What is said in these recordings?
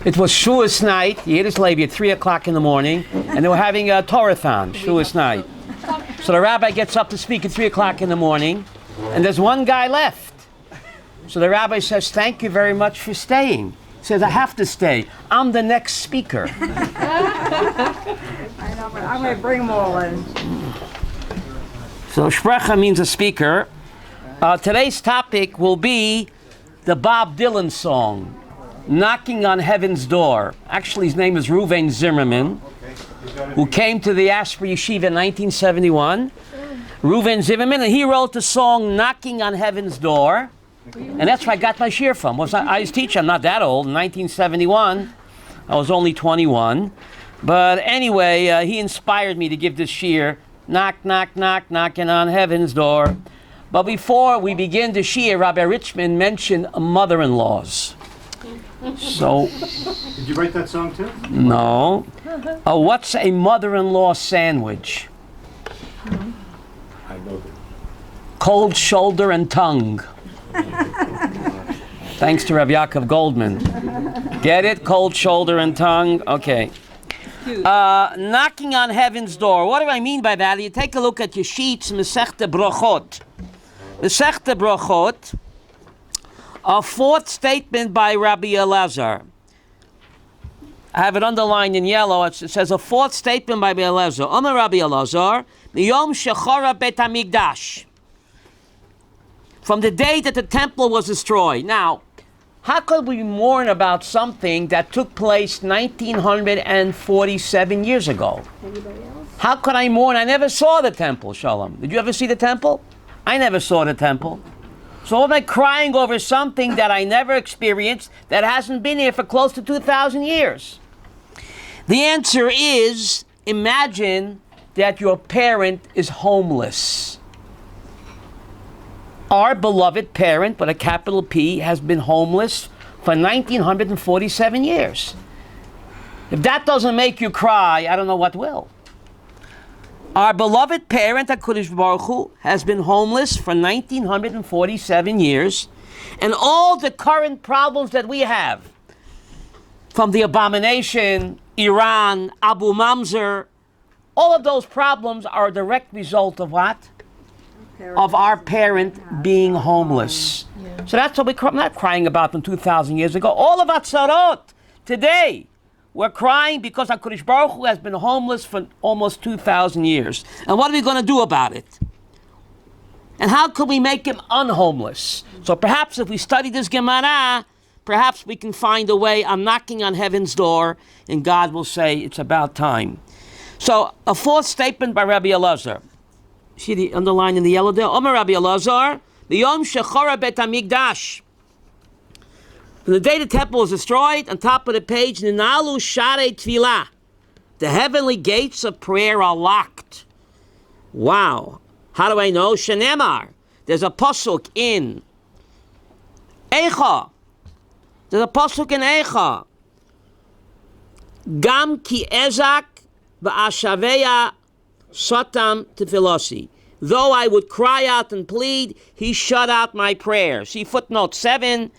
It was Shuas night, Yiddish Levi, at 3 o'clock in the morning, and they were having a Torathon, Shuas night. So the rabbi gets up to speak at 3 o'clock in the morning, and there's one guy left. So the rabbi says, thank you very much for staying. He says, I have to stay. I'm the next speaker. I know, but I'm going to bring them all in. So Sprecher means a speaker. Today's topic will be the Bob Dylan song, Knocking on Heaven's Door. Actually, his name is Reuven Zimmerman, who came to the Asper Yeshiva in 1971. Reuven Zimmerman, and he wrote the song Knocking on Heaven's Door. And that's where I got my shiur from. I was teaching, I'm not that old, in 1971. I was only 21. But anyway, he inspired me to give this shiur, knock, knock, knock, knocking on heaven's door. But before we begin the shiur, Rabbi Richmond mentioned mother-in-laws. So, did you write that song too? No. What's a mother-in-law sandwich? I know that. Cold shoulder and tongue. Thanks to Rabbi Yaakov Goldman. Get it? Cold shoulder and tongue. Okay. Knocking on heaven's door. What do I mean by that? You take a look at your sheets, Masechta Brachot. Masechta Brachot, a fourth statement by Rabbi Elazar. I have it underlined in yellow. It says a fourth statement by Rabbi Elazar. Omer Rabbi Elazar, Miyom Shechara Bet HaMikdash. From the day that the temple was destroyed. Now, how could we mourn about something that took place 1947 years ago? Anybody else? How could I mourn? I never saw the temple, Shalom. Did you ever see the temple? I never saw the temple. So am I crying over something that I never experienced, that hasn't been here for close to 2,000 years? The answer is, imagine that your parent is homeless. Our beloved parent, with a capital P, has been homeless for 1947 years. If that doesn't make you cry, I don't know what will. Our beloved parent, HaKadosh Baruch Hu, has been homeless for 1947 years, and all the current problems that we have, from the abomination, Iran, Abu Mamzer, all of those problems are a direct result of what? Of our parent being homeless. Yeah. So that's what I'm not crying about them 2,000 years ago. All of Atzarot today, we're crying because HaKadosh Baruch Hu has been homeless for almost 2,000 years. And what are we going to do about it? And how can we make him unhomeless? So perhaps if we study this Gemara, perhaps we can find a way. I'm knocking on heaven's door, and God will say it's about time. So a fourth statement by Rabbi Elazar. See the underline in the yellow there? Omer Rabbi Elazar, B'yom Shechara Bet HaMikdash. From the day the temple was destroyed, on top of the page, Ninalu Sharei Tfilah. The heavenly gates of prayer are locked. Wow. How do I know? Shenemar. There's a pasuk in Eicha. There's a pasuk in Eicha. Gam ki ezak v'ashaveya Satam Tefilasi. Though I would cry out and plead, he shut out my prayer. See footnote 7,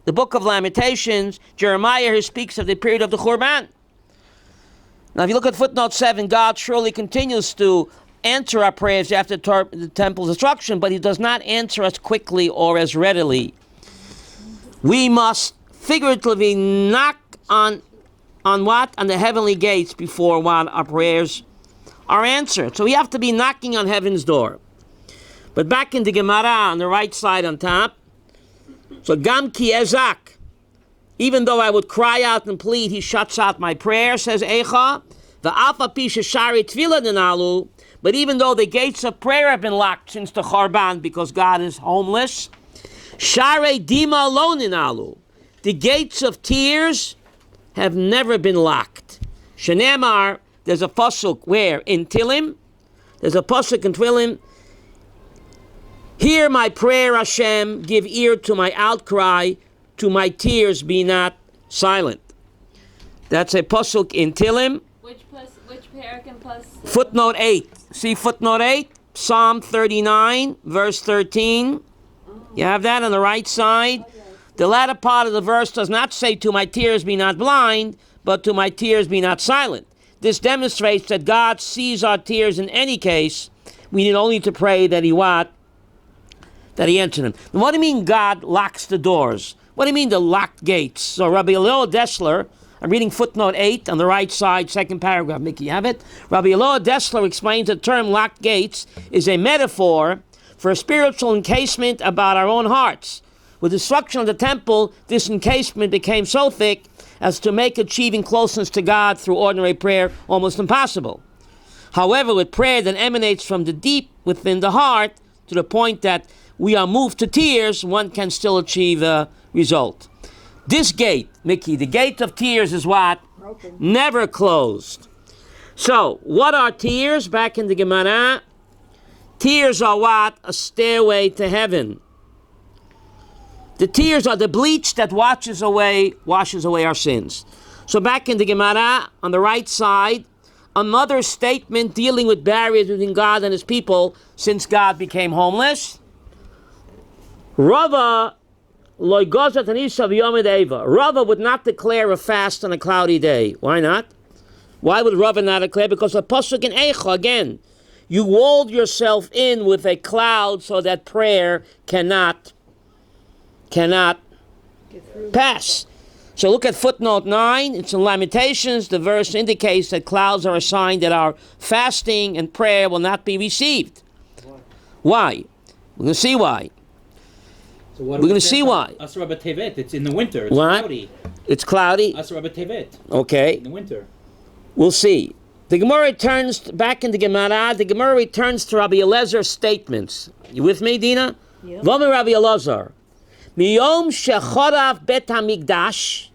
the book of Lamentations. Jeremiah here speaks of the period of the Churban. Now if you look at footnote 7, God surely continues to answer our prayers after the temple's destruction, but he does not answer us quickly or as readily. We must figuratively knock on what? On the heavenly gates before what? Our prayers are answered. So we have to be knocking on heaven's door. But back in the Gemara on the right side on top, so Gam ki ezak, even though I would cry out and plead, he shuts out my prayer, says Eicha, v'afa pi sheshari tefillah ninalu, but even though the gates of prayer have been locked since the Churban because God is homeless, sharei dima lo ninalu, the gates of tears have never been locked. Shenemar, there's a pasuk where? In Tilim. There's a pasuk in Tilim. Hear my prayer, Hashem. Give ear to my outcry. To my tears be not silent. That's a pasuk in Tilim. Which paragraph plus? Footnote 8. See footnote 8? Psalm 39, verse 13. You have that on the right side. The latter part of the verse does not say, to my tears be not blind, but to my tears be not silent. This demonstrates that God sees our tears in any case. We need only to pray that He what? That He answer them. And what do you mean God locks the doors? What do you mean the locked gates? So Rabbi Eliezer Dessler, I'm reading footnote 8 on the right side, second paragraph. Mickey, you have it? Rabbi Eliezer Dessler explains the term locked gates is a metaphor for a spiritual encasement about our own hearts. With the destruction of the temple, this encasement became so thick as to make achieving closeness to God through ordinary prayer almost impossible. However, with prayer that emanates from the deep within the heart, to the point that we are moved to tears, one can still achieve a result. This gate, Mickey, the gate of tears is what? Broken. Never closed. So, what are tears? Back in the Gemara, tears are what? A stairway to heaven. The tears are the bleach that washes away our sins. So back in the Gemara, on the right side, another statement dealing with barriers between God and His people since God became homeless. Rava would not declare a fast on a cloudy day. Why not? Why would Rava not declare? Because the pasuk in Eicha, again, you walled yourself in with a cloud so that prayer cannot pass. So look at footnote 9. It's in Lamentations. The verse indicates that clouds are a sign that our fasting and prayer will not be received. Why? We're going to see why. So what We're going to see why. Asra B'Tevet. It's in the winter. It's What? cloudy. It's cloudy. Asra B'Tevet. Okay. In the winter. We'll see. The Gemara returns back in the Gemara. The Gemara returns to Rabbi Elazar's statements. You with me, Dina? Yeah. V'omer Rabbi Elazar. Miyom shechorav bet hamikdash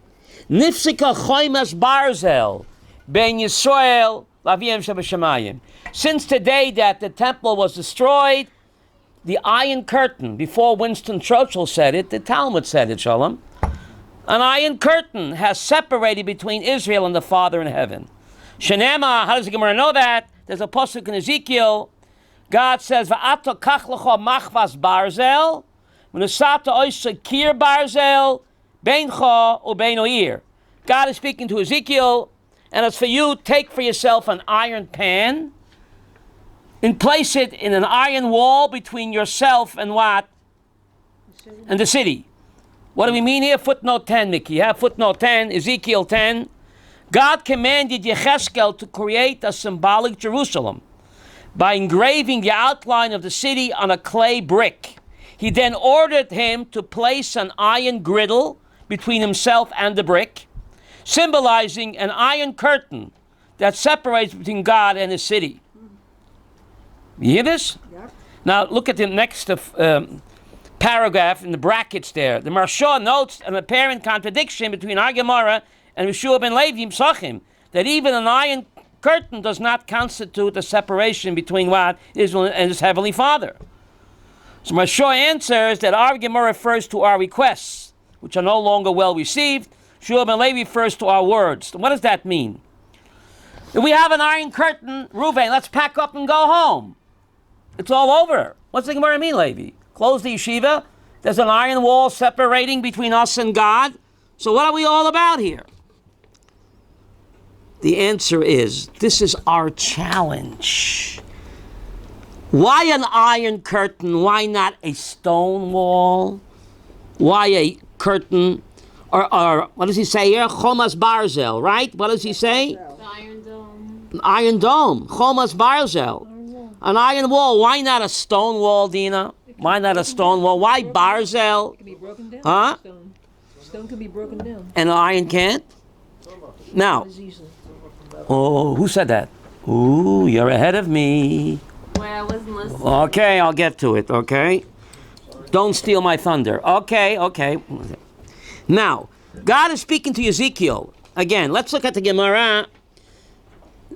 nifsika choimas barzel ben Yisrael laviem shebashamayim. Since the day that the temple was destroyed, the iron curtain, before Winston Churchill said it, the Talmud said it, Shalom, an iron curtain has separated between Israel and the Father in heaven. Shenema, how does the Gemara know that? There's a pasuk in Ezekiel. God says, "Va'ato kach lecha machvas barzel, v'nasata oisa kir barzel, beincha ubein oir." God is speaking to Ezekiel, and as for you, take for yourself an iron pan, and place it in an iron wall between yourself and what? And the city. What do we mean here? Footnote 10, Mickey. You have footnote 10, Ezekiel 10. God commanded Yecheskel to create a symbolic Jerusalem by engraving the outline of the city on a clay brick. He then ordered him to place an iron griddle between himself and the brick, symbolizing an iron curtain that separates between God and His city. You hear this? Yep. Now look at the next paragraph in the brackets there. The Maharsha notes an apparent contradiction between our Gemara and Yeshua ben Levi Psachim, that even an iron curtain does not constitute a separation between what? Israel and His Heavenly Father. So Maharsha answers that our Gemara refers to our requests, which are no longer well received. Yeshua ben Levi refers to our words. What does that mean? If we have an iron curtain, Reuven, let's pack up and go home. It's all over. What's the Gemara mean, Levi? Close the yeshiva. There's an iron wall separating between us and God. So what are we all about here? The answer is, this is our challenge. Why an iron curtain? Why not a stone wall? Why a curtain? Or what does he say here? Chomas barzel, right? What does he say? The Iron Dome. An iron dome. Chomas barzel. An iron wall. Why not a stone wall, Dina? Why not a stone wall? Why barzel? It can be broken down. Huh? Stone can be broken down. And an iron can't? Now, As easily. oh, who said that? Ooh, you're ahead of me. Where I wasn't listening. Okay, I'll get to it, okay? Don't steal my thunder. Okay. Now, God is speaking to Ezekiel. Again, let's look at the Gemara.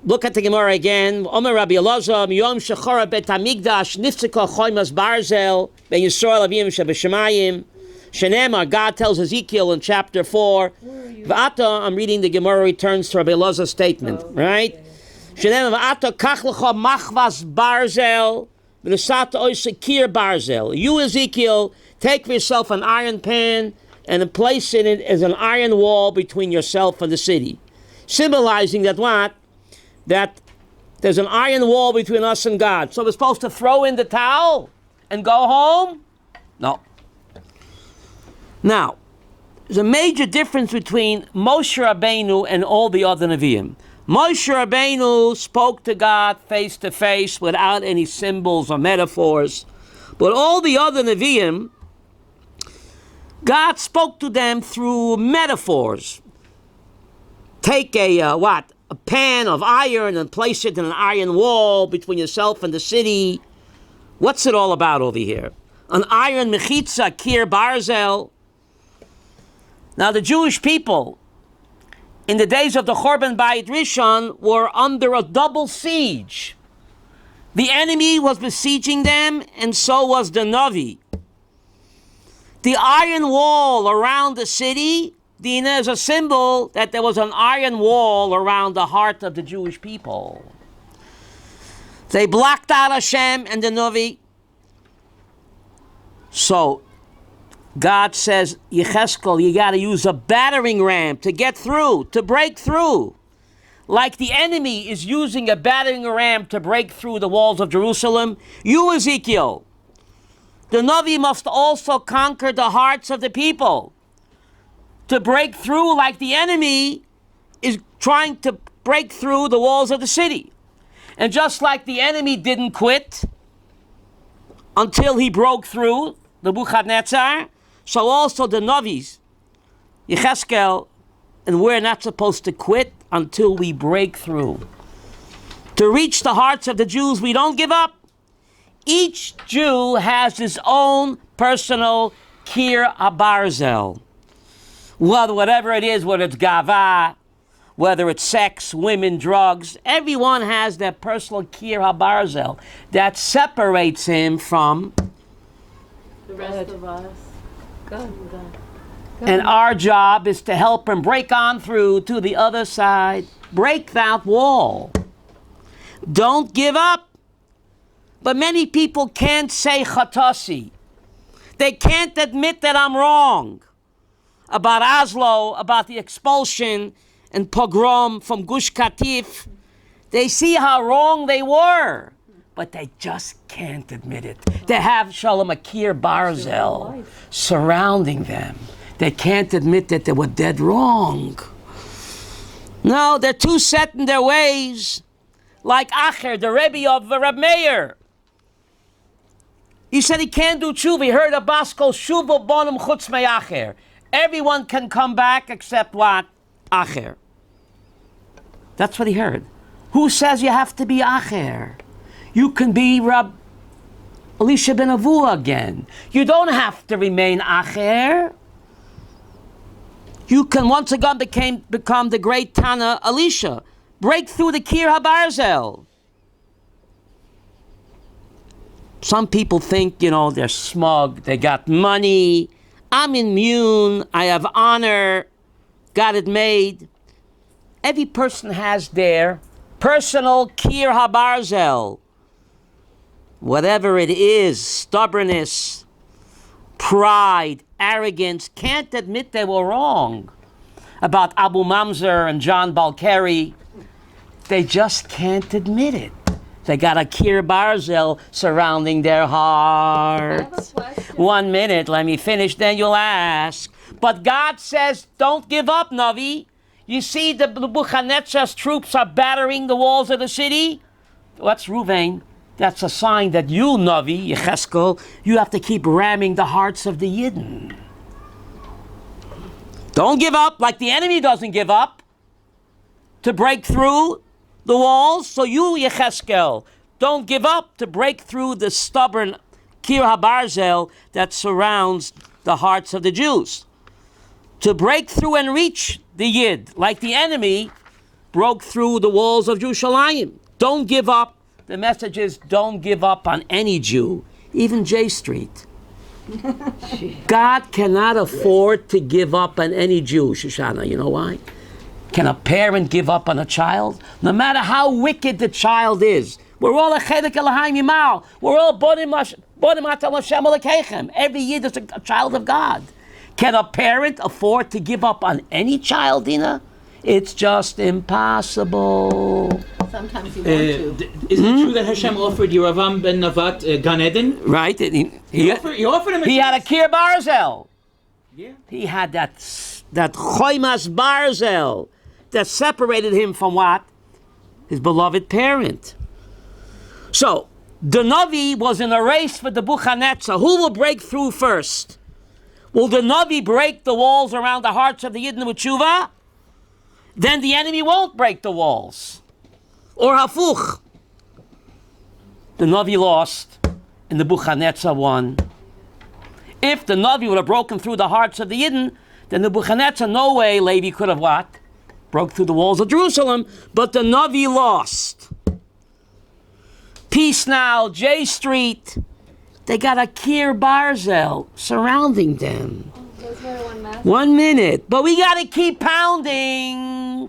Look at the Gemara again. Omer Rabbi Elazar, Miyom Shechora Bet HaMikdash, Niftzika Choymas Barzel, Ben Yisrael Avim Shebeshamayim. Shenema, God tells Ezekiel in chapter 4. V'ata, I'm reading the Gemara returns to Rabbi Elazar's statement, right? Shenema, V'ata Kach Lecha Machvas Barzel, V'nesata Oisa Kir Barzel. You, Ezekiel, take for yourself an iron pan and place in it as an iron wall between yourself and the city. Symbolizing that what? That there's an iron wall between us and God. So we're supposed to throw in the towel and go home? No. Now, there's a major difference between Moshe Rabbeinu and all the other Nevi'im. Moshe Rabbeinu spoke to God face to face without any symbols or metaphors. But all the other Nevi'im, God spoke to them through metaphors. Take a pan of iron and place it in an iron wall between yourself and the city. What's it all about over here? An iron mechitza, kir barzel. Now the Jewish people, in the days of the Chorban Bayit Rishon, were under a double siege. The enemy was besieging them, and so was the Navi. The iron wall around the city, Dina, is a symbol that there was an iron wall around the heart of the Jewish people. They blocked out Hashem and the Navi. So, God says, Yecheskel, you got to use a battering ram to get through, to break through. Like the enemy is using a battering ram to break through the walls of Jerusalem, you, Ezekiel, the Navi must also conquer the hearts of the people. To break through like the enemy is trying to break through the walls of the city. And just like the enemy didn't quit until he broke through, the Nebuchadnezzar, so also the Navis, Yecheskel, and we're not supposed to quit until we break through. To reach the hearts of the Jews, we don't give up. Each Jew has his own personal kir habarzel. Well, whatever it is, whether it's gava, whether it's sex, women, drugs, everyone has their personal kir habarzel that separates him from The rest of us. God. and our job is to help him break on through to the other side. Break that wall. Don't give up. But many people can't say chatasi. They can't admit that I'm wrong about Oslo, about the expulsion and pogrom from Gush Katif. They see how wrong they were, but they just can't admit it. They have Shalom Akir Barzel surrounding them. They can't admit that they were dead wrong. No, they're too set in their ways. Like Acher, the Rebbe of Rabbi Meir. He said he can't do tshuva. He heard a bas kol shuva bonum chutz me'acher. Everyone can come back except what? Acher. That's what he heard. Who says you have to be Acher? You can be Rab Elisha ben Avua again. You don't have to remain Acher. You can once again become the great Tana Elisha. Break through the Kir HaBarzel. Some people think, they're smug, they got money, I'm immune, I have honor, got it made. Every person has their personal Kir HaBarzel. Whatever it is, stubbornness, pride, arrogance, can't admit they were wrong about Abu Mamzer and John Balkari. They just can't admit it. They got a Kir Barzel surrounding their hearts. 1 minute, let me finish, then you'll ask. But God says, don't give up, Navi. You see the Nebuchadnezzar's troops are battering the walls of the city? What's Ruvain? That's a sign that you, Navi, Yecheskel, you have to keep ramming the hearts of the Yidden. Don't give up like the enemy doesn't give up to break through the walls. So you, Yecheskel, don't give up to break through the stubborn Kir HaBarzel that surrounds the hearts of the Jews. To break through and reach the Yid, like the enemy broke through the walls of Yerushalayim. Don't give up. The message is don't give up on any Jew, even J Street. God cannot afford to give up on any Jew, Shoshana. You know why? Can a parent give up on a child? No matter how wicked the child is. We're all a chedek Elohim Yimal. We're all bodim Hashem Elokeichem. Every Yid is a child of God. Can a parent afford to give up on any child, Dina? It's just impossible. Sometimes you want to. Isn't it true that Hashem offered Yeravam ben Navat Gan Eden? Right? He offered him. He had a Kir Barzel. Yeah. He had that Choimas Barzel that separated him from what? His beloved parent. So, the Navi was in a race for the Buchanetza. Who will break through first? Will the Navi break the walls around the hearts of the Yidden with Tshuva? Then the enemy won't break the walls. Or Hafuch. The Navi lost and the Buchanetza won. If the Navi would have broken through the hearts of the Yidden, then the Buchanetza, no way Levi could have what? Broke through the walls of Jerusalem, but the Navi lost. Peace now, J Street. They got a Kir Barzel surrounding them. 1 minute, but we got to keep pounding.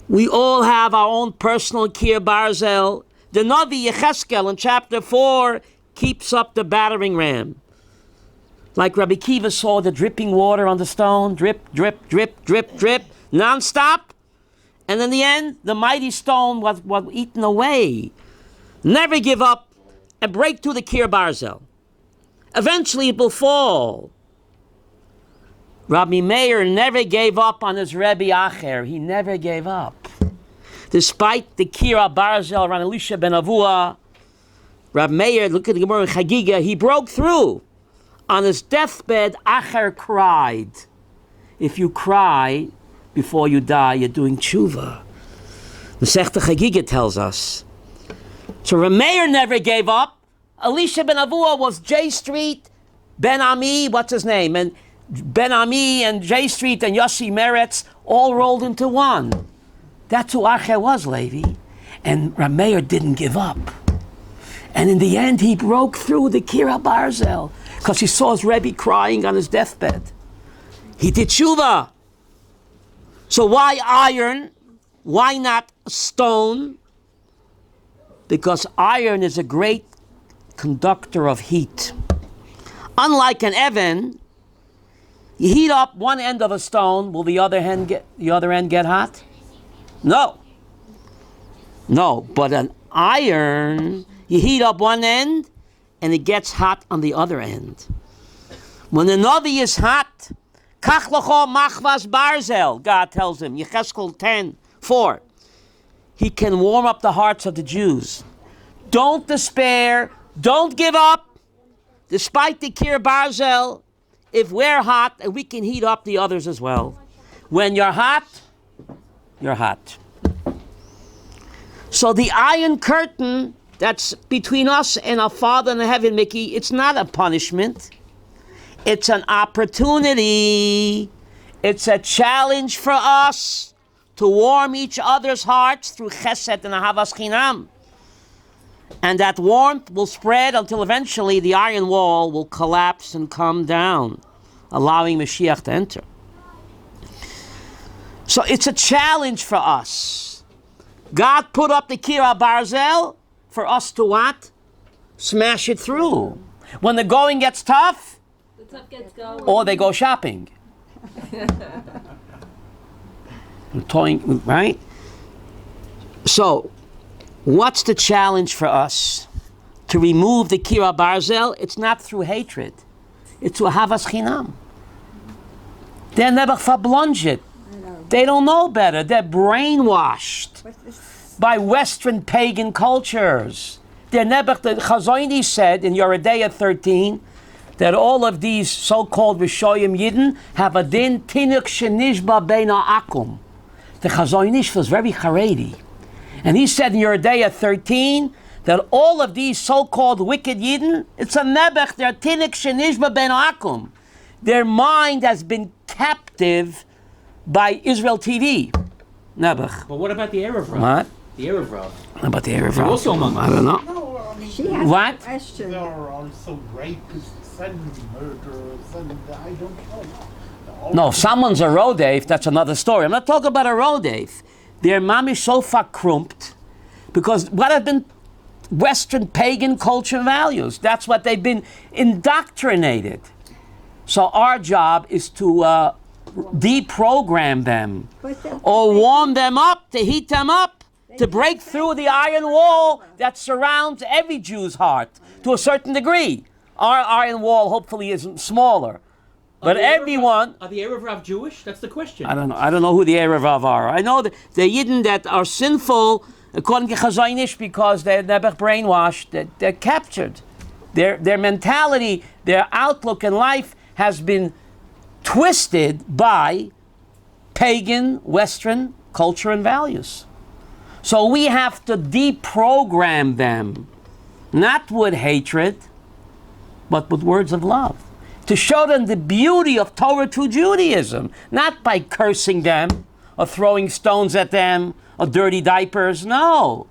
We all have our own personal Kir Barzel. The Navi Yecheskel in chapter 4 keeps up the battering ram. Like Rabbi Kiva saw the dripping water on the stone, drip, drip, drip, drip, drip, non-stop. And in the end, the mighty stone was eaten away. Never give up and break through the Kir Barzel. Eventually it will fall. Rabbi Meir never gave up on his Rebbe Acher. He never gave up. Despite the Kir Barzel around Elisha ben Avua, Rabbi Meir, look at the Gemara in Chagiga, he broke through. On his deathbed, Acher cried. If you cry before you die, you're doing tshuva. The Sechta Chagiga tells us. So Rabbi Meir never gave up. Elisha ben Avua was J Street, Ben Ami, what's his name? And Ben Ami and J Street and Yossi Meretz all rolled into one. That's who Acher was, Levi. And Rabbi Meir didn't give up. And in the end, he broke through the Kir Barzel because he saw his Rebbe crying on his deathbed. He did tshuva. So why iron? Why not stone? Because iron is a great conductor of heat. Unlike an oven, you heat up one end of a stone, will the other end get hot? No. No, but an iron, you heat up one end and it gets hot on the other end. When the Navi is hot, Kach locho machvas barzel, God tells him, Yecheskel 10:4. He can warm up the hearts of the Jews. Don't despair, don't give up. Despite the Kir Barzel, if we're hot, and we can heat up the others as well. When you're hot, you're hot. So the iron curtain that's between us and our Father in heaven, Mickey, it's not a punishment. It's an opportunity. It's a challenge for us to warm each other's hearts through chesed and ahavas chinam. And that warmth will spread until eventually the iron wall will collapse and come down, allowing Mashiach to enter. So it's a challenge for us. God put up the Kir Barzel for us to what? Smash it through. When the going gets tough, The tough gets going. or they go shopping. Toying, right? So, what's the challenge for us? To remove the Kir Barzel, it's not through hatred. It's through Havas Chinam. They're never verblunget. They don't know better. They're brainwashed by Western pagan cultures. They're never, the Chazoni said in Yoredeya 13, that all of these so-called Rishoyim Yidden have a din tinuk shenishba beina akum. The Chazonish was very Haredi. And he said in Yoredeya 13 that all of these so-called wicked Yidden, it's a nebech, they're tinuk shenishba beina akum. Their mind has been captive by Israel TV. Nebech. But what about the Erev Rav? What? The Erev Rav. What about the Erev They're Rav? also among I us. don't know. No, I mean, She has What? a question. there are also rapists and murderers, and I don't know. No, if someone's a rodef, that's another story. I'm not talking about a rodef. Their mamish so verkrumped because what have been Western pagan culture values? That's what they've been indoctrinated. So our job is to deprogram them But then- or warm them up, to heat them up, to break through the iron wall that surrounds every Jew's heart to a certain degree. Our iron wall hopefully isn't smaller, but everyone. Are the Erev Rav Jewish? That's the question. I don't know. I don't know who the Erev are. I know the Yidden that are sinful according to Chazaynish because they're never brainwashed. They're captured. Their mentality, their outlook in life has been twisted by pagan Western culture and values. So we have to deprogram them, not with hatred, but with words of love, to show them the beauty of Torah true Judaism, not by cursing them or throwing stones at them or dirty diapers. No.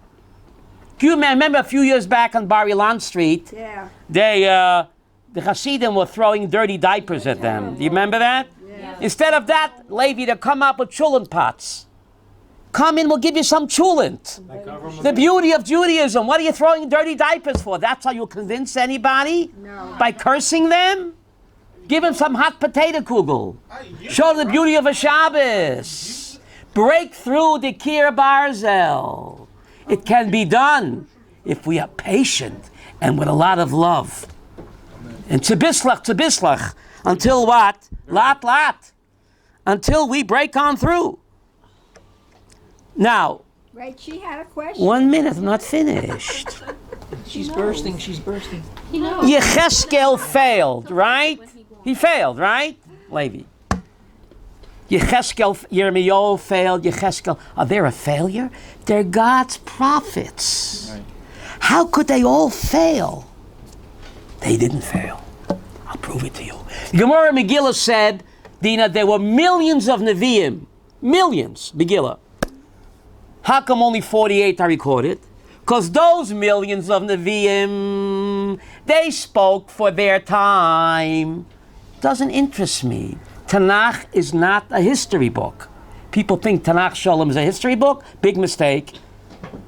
Do you remember a few years back on Bar Ilan Street? Yeah. The Hasidim were throwing dirty diapers at them. Do you remember that? Yeah. Instead of that, Levi, to come up with chulent pots. Come in, we'll give you some chulent. The beauty of Judaism. What are you throwing dirty diapers for? That's how you convince anybody? No. By cursing them? Give them some hot potato kugel. Show the beauty of a Shabbos. Break through the Kir Barzel. It can be done if we are patient and with a lot of love. And tzibislach, until what? Lat. Until we break on through. Now, Right, she had a question. 1 minute, I'm not finished. She's bursting. She's bursting. He knows. Yecheskel failed, right? He failed, right? Levi. Yirmiyahu failed. Yecheskel. Are they a failure? They're God's prophets. Right. How could they all fail? They didn't fail. I'll prove it to you. Gemara Megillah said, Dina, there were millions of Nevi'im. Millions, Megillah. How come only 48 are recorded? Because those millions of Nevi'im, they spoke for their time. Doesn't interest me. Tanakh is not a history book. People think Tanakh Shalom is a history book. Big mistake.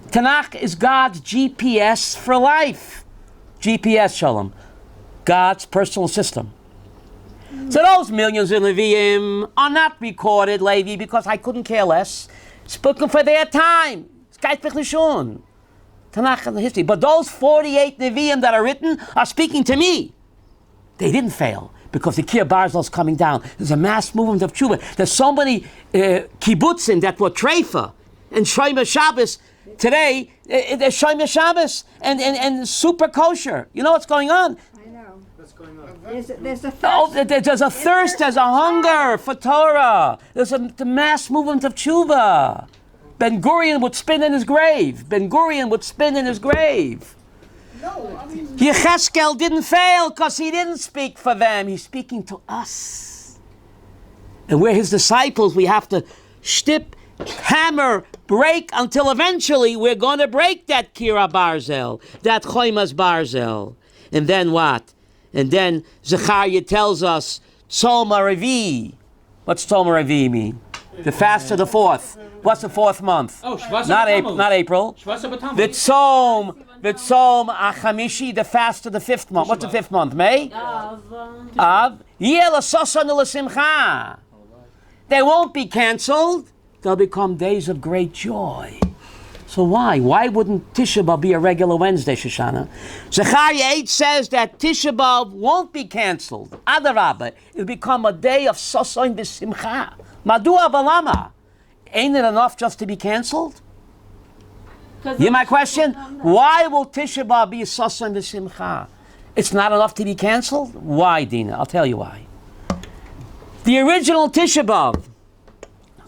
Tanakh is God's GPS for life. GPS Shalom. God's personal system. So those millions of Nevi'im are not recorded, Levi, because I couldn't care less. Spoken for their time. Tanakh is the history. But those 48 Nevi'im that are written are speaking to me. They didn't fail because the Kir Barzel is coming down. There's a mass movement of tshuva. There's so many kibbutzim that were treifa and shomer Shabbos. Today, there's shomer Shabbos and super kosher. You know what's going on? I know. What's going on? There's a thirst. Oh, there's a thirst, there's a hunger for Torah. There's the mass movement of tshuva. Ben Gurion would spin in his grave. No, I mean, Yecheskel didn't fail because he didn't speak for them. He's speaking to us. And we're his disciples. We have to shtip, hammer, break until eventually we're going to break that Kira Barzel, that Choimas Barzel. And then what? And then Zechariah tells us, Tzom Revi. What's Tzom Revi mean? The fast of the fourth. What's the fourth month? Oh, Shvasa Not B'Tammuz. April. Not April. Shvasa B'Tammuz. The Tzom Achamishi, the fast of the fifth month. What's the fifth month? May? Av. Yeh l'sosan u'lesimcha. They won't be canceled. They'll become days of great joy. So why? Why wouldn't Tisha B'Av be a regular Wednesday, Shoshana? Zechariah 8 says that Tisha B'Av won't be canceled. Adarabah, it'll become a day of sosan v'simcha. Madua v'lama. Ain't it enough just to be canceled? You hear my question? Why will Tisha B'Av be sosan v'simcha? It's not enough to be canceled? Why, Dina? I'll tell you why. The original Tisha B'Av,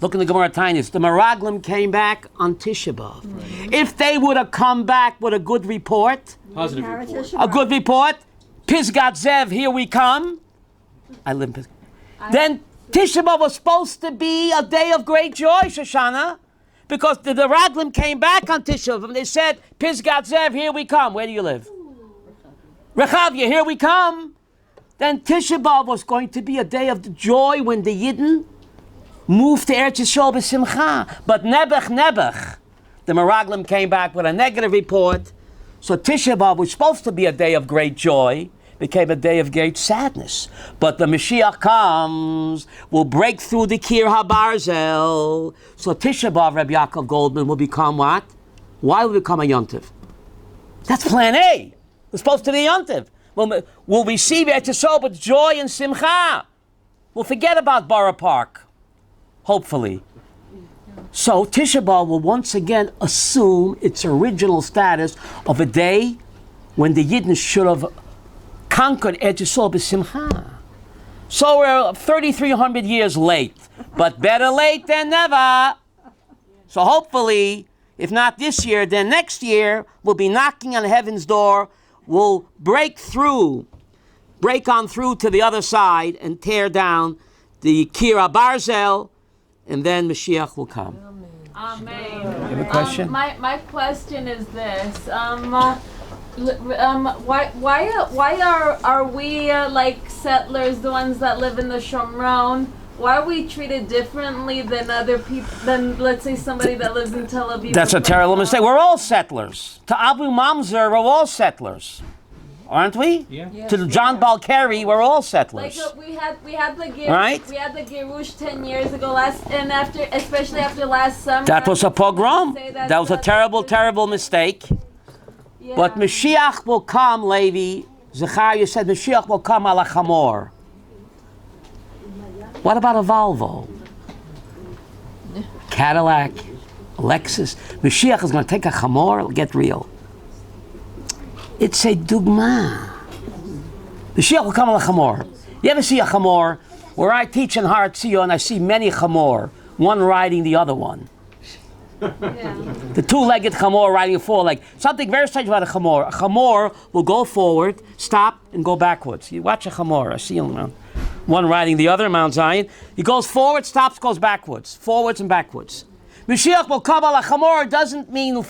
look in the Gemara Tainis, the Meraglim came back on Tisha B'Av. If they would have come back with a good report, Positive report. a good report, Pisgat Zev, here we come. I live in Pisgat. Then Tisha B'Av was supposed to be a day of great joy, Shoshana, because the Raglim came back on Tisha B'Av and they said, Pisgat Zev, here we come. Where do you live? Rechavia, here we come. Then Tisha B'Av was going to be a day of joy when the Yidden moved to Eretz Yisrael b'simcha. But Nebuch, the Meraglim came back with a negative report. So Tisha B'Av was supposed to be a day of great joy became a day of great sadness. But the Mashiach comes, will break through the Kir HaBarzel. So Tisha B'Av, Rabbi Yaakov Goldman, will become what? Why will it become a Yontiv? That's plan A. It's supposed to be a Yontiv. We'll receive Eretz Yisrael with joy and simcha. We'll forget about Borough Park, hopefully. So Tisha B'Av will once again assume its original status of a day when the Yidden should have conquered Eretz Yisrael b'simcha. So we're 3,300 years late, but better late than never. So hopefully, if not this year, then next year, we'll be knocking on heaven's door. We'll break on through to the other side and tear down the Kir HaBarzel, and then Mashiach will come. Amen. You have a question? My question is this: why are we like settlers, the ones that live in the Shomron? Why are we treated differently than other people? Than, let's say, somebody that lives in Tel Aviv? That's a terrible mistake. We're all settlers. To Abu Mamzer, we're all settlers, aren't we? Yeah. To John Balkari, we're all settlers. Like we had the Right? we had the Girush 10 years ago especially after last summer. That was a pogrom. Say That was a terrible mistake. Yeah. But Mashiach will come, Levi. Zechariah said Mashiach will come ala chamor. What about a Volvo? Cadillac, Lexus. Mashiach is going to take a chamor, get real. It's a dugma. Mashiach will come ala chamor. You ever see a chamor? Where I teach in Har Tzion, I see many chamor, one riding the other one. The two-legged chamor riding a four-leg. Something very strange about a chamor. A chamor will go forward, stop, and go backwards. You watch a chamor, I see him, one riding the other, Mount Zion. He goes forward, stops, goes backwards. Forwards and backwards. Mashiach will come ala chamor doesn't mean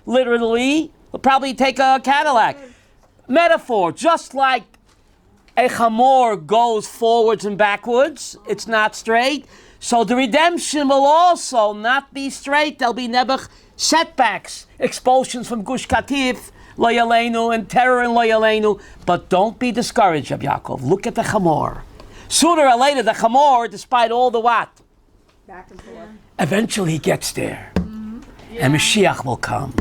literally. He'll probably take a Cadillac. Metaphor, just like a chamor goes forwards and backwards, it's not straight. So the redemption will also not be straight. There'll be nebuch setbacks, expulsions from Gush Katif, Lo Yaleinu, and terror in Lo Yaleinu. But don't be discouraged, Rabbi Yaakov. Look at the chamor. Sooner or later, the chamor, despite all the what? Back and forth. Eventually he gets there. And Mashiach will come.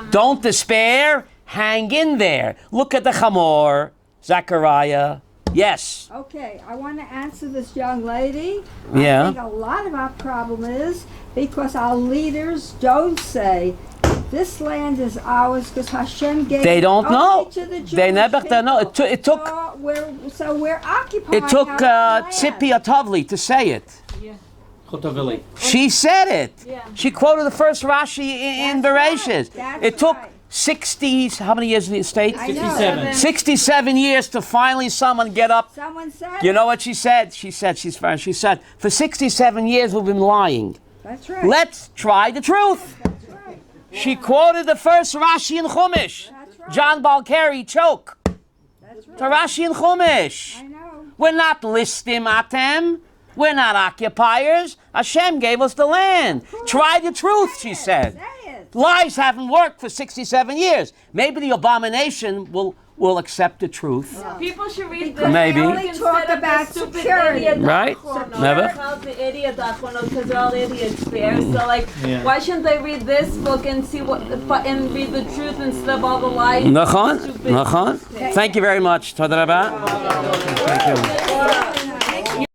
Don't despair. Hang in there. Look at the chamor. Zechariah. Yes. Okay, I want to answer this young lady. Yeah. I think a lot of our problem is because our leaders don't say, this land is ours because Hashem gave They don't only know. to the Jewish They never people. know. It took So we're occupying it took our land. Tzipi Atovli to say it. Chotoveli. She said it. Yeah. She quoted the first Rashi in That's Bereshit. right. It took That's right. 60, how many years in the States? I know. 67. 67 years to finally someone get up. Someone said You know what she said? She said, for 67 years we've been lying. That's right. Let's try the truth. That's right. She quoted the first Rashi in Chumash. That's right. John Balkari choke. That's right. To Rashi in Chumash. I know. We're not listim atem. We're not occupiers. Hashem gave us the land. Try the truth, she said. Say it. Lies haven't worked for 67 years. Maybe the abomination will accept the truth. People should read this. Maybe. They only talk about security. Right? Never. The idiot because they're all idiots there. So why shouldn't they read this book and see and read the truth instead of all the lies? Nachon. Thank you very much. Toda rabah. Thank you.